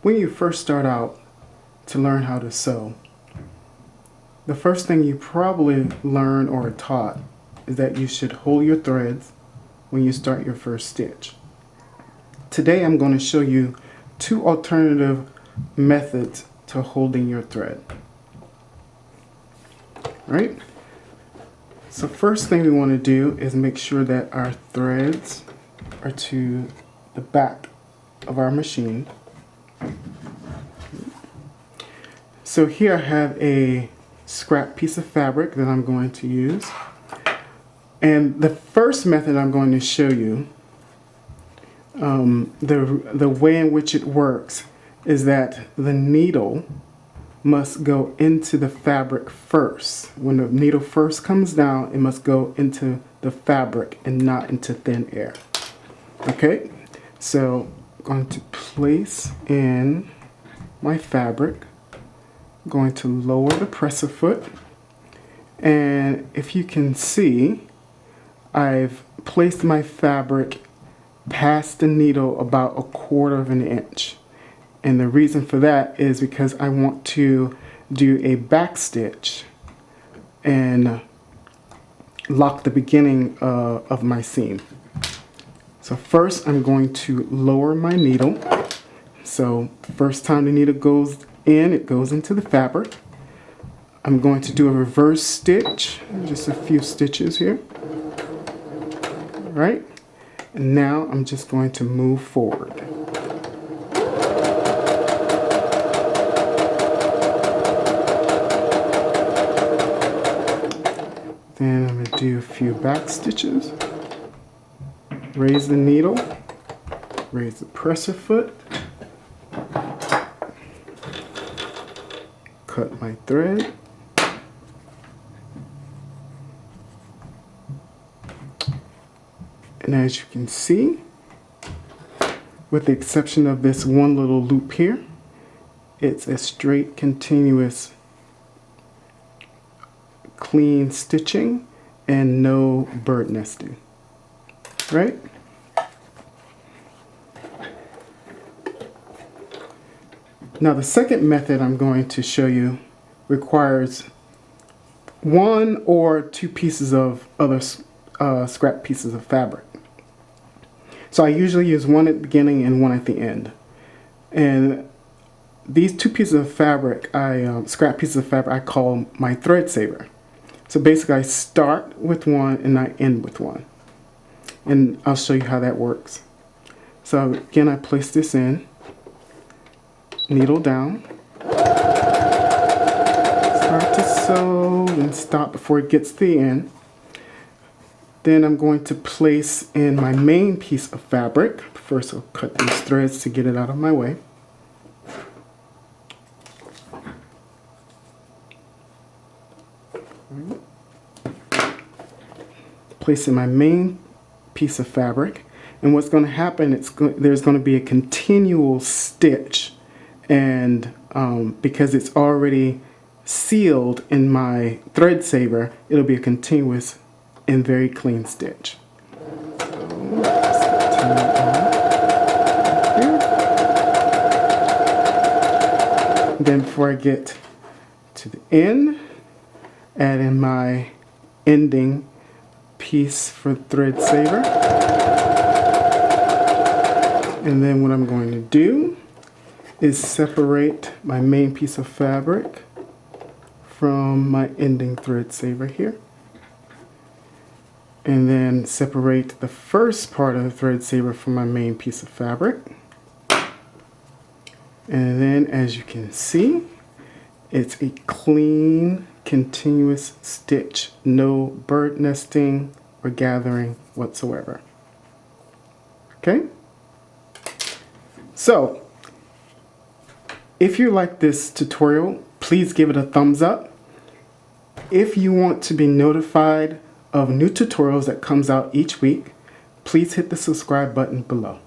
When you first start out to learn how to sew, the first thing you probably learn or are taught is that you should hold your threads when you start your first stitch. Today I'm going to show you two alternative methods to holding your thread. Right? So first thing we want to do is make sure that our threads are to the back of our machine. So here I have a scrap piece of fabric that I'm going to use. And the first method I'm going to show you, the way in which it works is that the needle must go into the fabric first. When the needle first comes down, it must go into the fabric and not into thin air. Okay, so I'm going to place in my fabric. I'm going to lower the presser foot, and if you can see, I've placed my fabric past the needle about 1/4 of an inch. And the reason for that is because I want to do a back stitch and lock the beginning of my seam. So first I'm going to lower my needle. So first time the needle goes in, it goes into the fabric. I'm going to do a reverse stitch, just a few stitches here. All right, and now I'm just going to move forward. Then I'm going to do a few back stitches. Raise the needle, raise the presser foot, cut my thread, and as you can see, with the exception of this one little loop here, it's a straight, continuous, clean stitching and no bird nesting. Right? Now the second method I'm going to show you requires one or two pieces of other scrap pieces of fabric. So I usually use one at the beginning and one at the end. And these two pieces of fabric, scrap pieces of fabric, I call my thread saver. So basically I start with one and I end with one. And I'll show you how that works. So again, I place this in, needle down, start to sew and stop before it gets to the end. Then I'm going to place in my main piece of fabric. First I'll cut these threads to get it out of my way. Place in my main piece of fabric, and what's going to happen, there's going to be a continual stitch, and because it's already sealed in my thread saver, it'll be a continuous and very clean stitch. Then before I get to the end, add in my ending piece for thread saver. And then what I'm going to do is separate my main piece of fabric from my ending thread saver here. And then separate the first part of the thread saver from my main piece of fabric. And then as you can see, it's a clean, continuous stitch, no bird nesting or gathering whatsoever. Okay? So, if you like this tutorial, please give it a thumbs up. If you want to be notified of new tutorials that comes out each week, please hit the subscribe button below.